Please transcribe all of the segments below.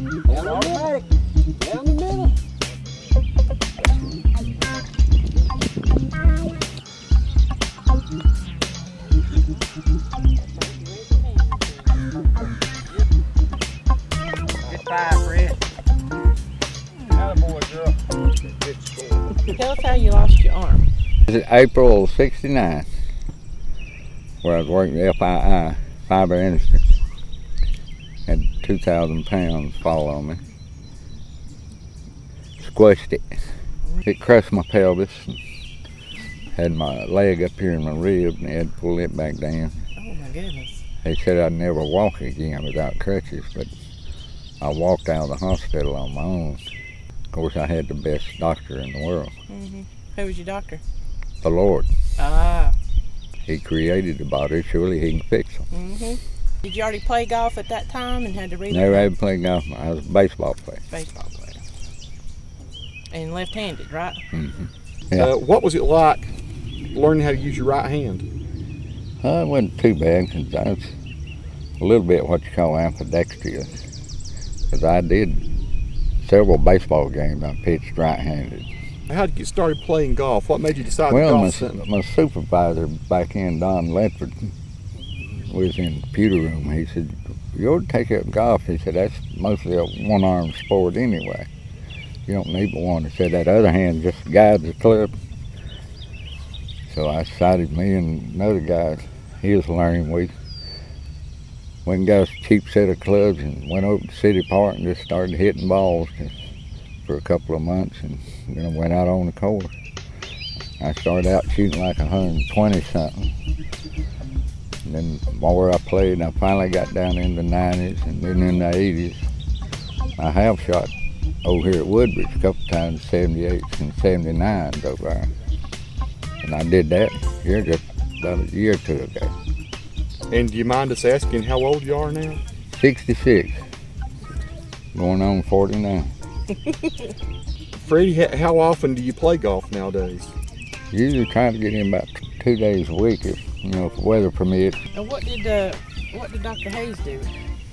Down automatic. Down the middle. Good five, Fred. Attaboy, girl. Good score. Tell us how you lost your arm. It was April of '69, where I was working at FII, Fiber Industry. Had 2,000 pounds fall on me. Squished it. It crushed my pelvis. Had my leg up here in my rib, and they had to pull it back down. Oh my goodness. They said I'd never walk again without crutches, but I walked out of the hospital on my own. Of course, I had the best doctor in the world. Mm-hmm. Who was your doctor? The Lord. Ah. He created the body, surely he can fix them. Mm-hmm. Did you already play golf at that time and had to read? Never had played golf. I was a baseball player. Baseball player. And left-handed, right? Mm-hmm. Yeah. What was it like learning how to use your right hand? It wasn't too bad, because I was a little bit what you call ambidextrous. Because I did several baseball games. I pitched right-handed. How did you get started playing golf? What made you decide Well, golf center? my supervisor back in, Don Ledford, was in the computer room. He said, "You ought to take up golf." He said, "That's mostly a one-arm sport anyway. You don't need but one." He said, "That other hand just guides the club." So I decided, me and another guy, he was learning, we went and got us a cheap set of clubs and went over to City Park and just started hitting balls for a couple of months, and then I went out on the course. I started out shooting like 120 something. And then the more I played, I finally got down in the 90s, and then in the 80s. I have shot over here at Woodbridge a couple times, 78s and 79s over there. And I did that here just about a year or two ago. And do you mind us asking how old you are now? 66, going on 49. Freddie, how often do you play golf nowadays? Usually trying to get in about 2 days a week, if the weather permits. And what did Dr. Hayes do?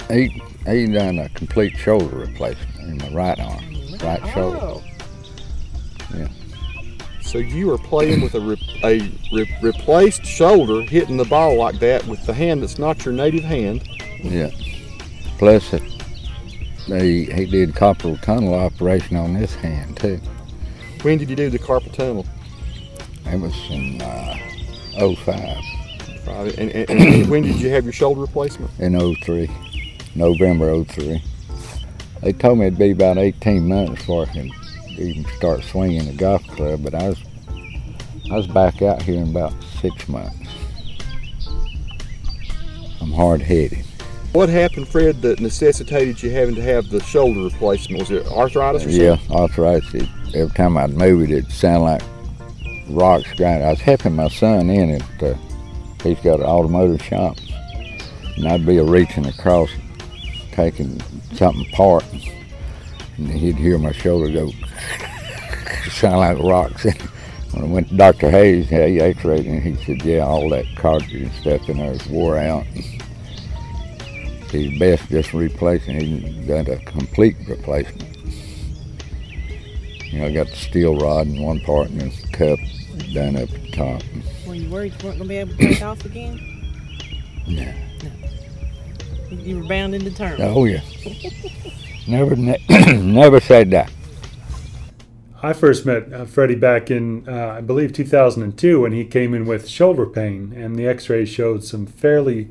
He done a complete shoulder replacement in my right arm, right shoulder. Yeah. So you are playing with a replaced shoulder, hitting the ball like that with the hand that's not your native hand. Yeah. Plus, he did carpal tunnel operation on this hand too. When did you do the carpal tunnel? It was in '05. And when did you have your shoulder replacement? In '03, November '03. They told me it'd be about 18 months before I could even start swinging the golf club, but I was back out here in about 6 months. I'm hard-headed. What happened, Fred, that necessitated you having to have the shoulder replacement? Was it arthritis or something? Yeah, arthritis. Every time I'd move it, it'd sound like rocks grinding. I was helping my son in it. He's got an automotive shop, and I'd be reaching across, taking something apart, and he'd hear my shoulder go sound like rocks. When I went to Dr. Hayes, he x-rayed and he said, "Yeah, all that cartridge and stuff in there is wore out. He's best just replacing." He done a complete replacement. I got the steel rod in one part and the cup done up at the top. Were you worried you weren't going to be able to play golf again? No. You were bound and determined. Oh yeah. Never said that. I first met Freddie back in, I believe, 2002 when he came in with shoulder pain, and the x-rays showed some fairly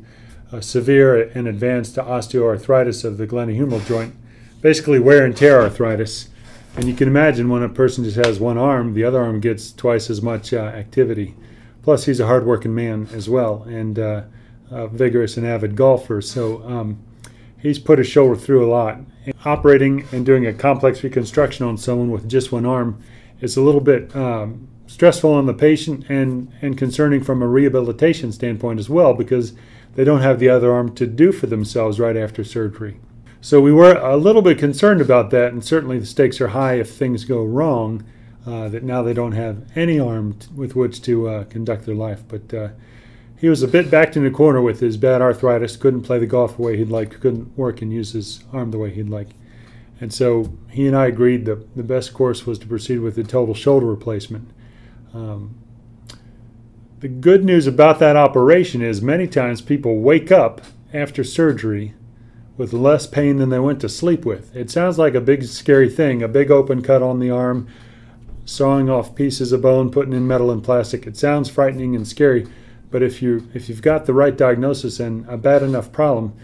severe and advanced osteoarthritis of the glenohumeral joint, basically wear and tear arthritis. And you can imagine when a person just has one arm, the other arm gets twice as much activity. Plus, he's a hard-working man as well, and a vigorous and avid golfer. So he's put his shoulder through a lot. Operating and doing a complex reconstruction on someone with just one arm is a little bit stressful on the patient and concerning from a rehabilitation standpoint as well, because they don't have the other arm to do for themselves right after surgery. So we were a little bit concerned about that, and certainly the stakes are high if things go wrong, that now they don't have any arm with which to conduct their life. But he was a bit backed in the corner with his bad arthritis, couldn't play the golf the way he'd like, couldn't work and use his arm the way he'd like. And so he and I agreed that the best course was to proceed with the total shoulder replacement. The good news about that operation is many times people wake up after surgery with less pain than they went to sleep with. It sounds like a big scary thing, a big open cut on the arm, sawing off pieces of bone, putting in metal and plastic. It sounds frightening and scary, but if you've got the right diagnosis and a bad enough problem,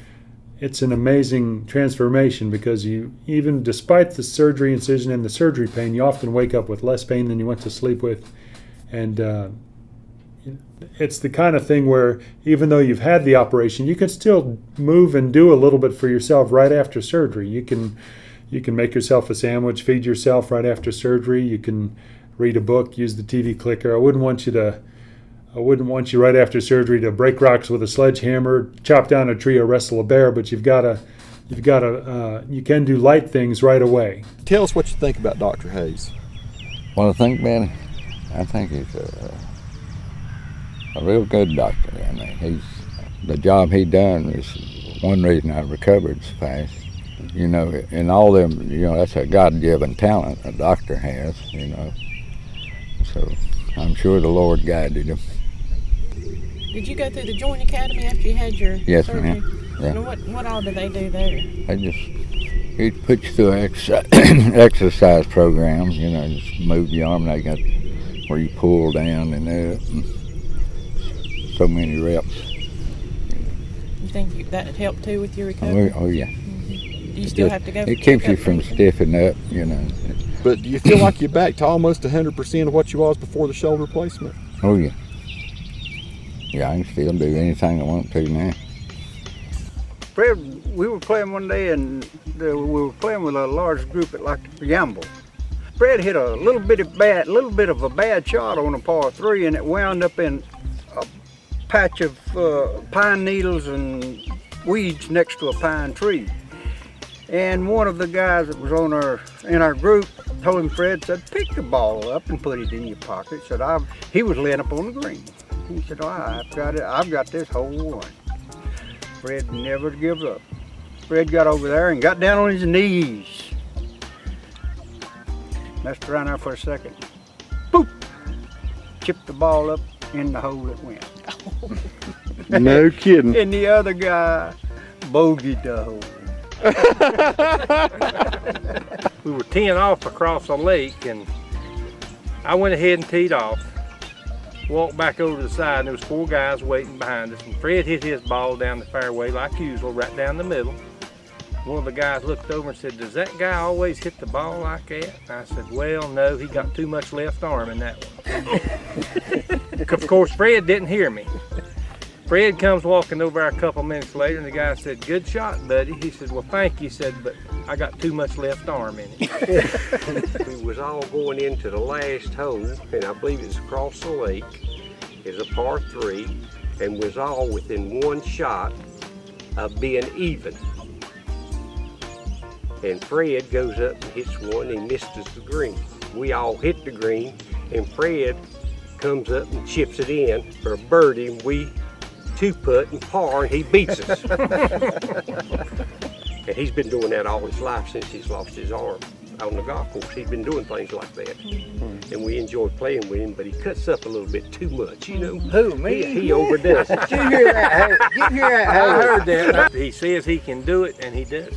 it's an amazing transformation, because you, even despite the surgery incision and the surgery pain, you often wake up with less pain than you went to sleep with. And it's the kind of thing where even though you've had the operation, you can still move and do a little bit for yourself right after surgery. You can make yourself a sandwich, feed yourself right after surgery. You can read a book, use the TV clicker. I wouldn't want you right after surgery to break rocks with a sledgehammer, chop down a tree, or wrestle a bear. But you can do light things right away. Tell us what you think about Dr. Hayes. Well, I think he's a real good doctor. I mean, the job he done is one reason I recovered so fast. You know, and all them, you know, that's a God-given talent a doctor has, you know. So I'm sure the Lord guided him. Did you go through the Joint Academy after you had your Yes, surgery? ma'am. Yeah. And what all do they do there? He put you through exercise programs, you know, just move your arm. They got where you pull down and up, and so many reps. You think that helped too with your recovery? Oh yeah. Do you still have to go? It keeps you from stiffening up, you know. But do you feel like you're back to almost 100% of what you was before the shoulder replacement? Oh yeah. Yeah, I can still do anything I want to now. Fred, we were playing one day, and we were playing with a large group at like the gamble. Fred hit a little bit of a bad shot on a par 3, and it wound up in a patch of pine needles and weeds next to a pine tree. And one of the guys that was in our group told him, Fred said, pick the ball up and put it in your pocket. Said, he was laying up on the green. He said, oh, I've got this hole one. Fred never gives up. Fred got over there and got down on his knees. Messed around there for a second. Boop! Chipped the ball up in the hole it went. No kidding. And the other guy bogeyed the hole. We were teeing off across a lake, and I went ahead and teed off, walked back over to the side, and there was 4 guys waiting behind us, and Fred hit his ball down the fairway like usual, right down the middle. One of the guys looked over and said, does that guy always hit the ball like that? And I said, well, no, he got too much left arm in that one. Of course, Fred didn't hear me. Fred comes walking over a couple minutes later, and the guy said, good shot, buddy. He said, well, thank you. He said, but I got too much left arm in it. We was all going into the last hole, and I believe it's across the lake. It's a par 3, and was all within 1 shot of being even. And Fred goes up and hits one, and he misses the green. We all hit the green, and Fred comes up and chips it in for a birdie, and we 2-putt and par, and he beats us. And he's been doing that all his life since he's lost his arm on the golf course. He's been doing things like that. And we enjoy playing with him, but he cuts up a little bit too much, you know. Who, me? He overdoes it. Did you hear that? Did you hear that? I heard that. He says he can do it, and he does it.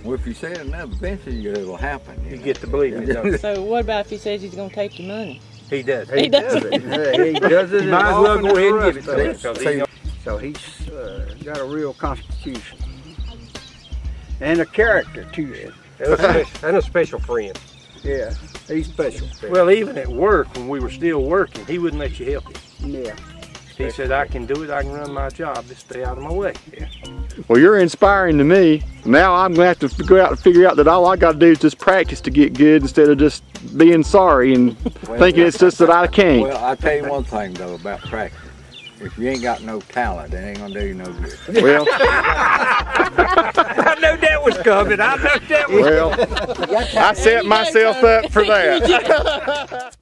Well, if you say it enough, eventually it'll happen. You get to believe it, don't you? So what about if he says he's going to take your money? He does. He does it. He does it. You might as well go ahead and give it to him. 'Cause he So he's got a real constitution. And a character, too. And a special friend. Yeah, he's special. Well, even at work, when we were still working, he wouldn't let you help him. Yeah. He said, I can do it, I can run my job, just stay out of my way. Yeah. Well, you're inspiring to me. Now I'm going to have to go out and figure out that all I got to do is just practice to get good instead of just being sorry and thinking it's just that I can't. Well, I'll tell you one thing, though, about practice. If you ain't got no talent, it ain't going to do you no good. Well, I knew that was coming. I knew that was well, I set myself up for that.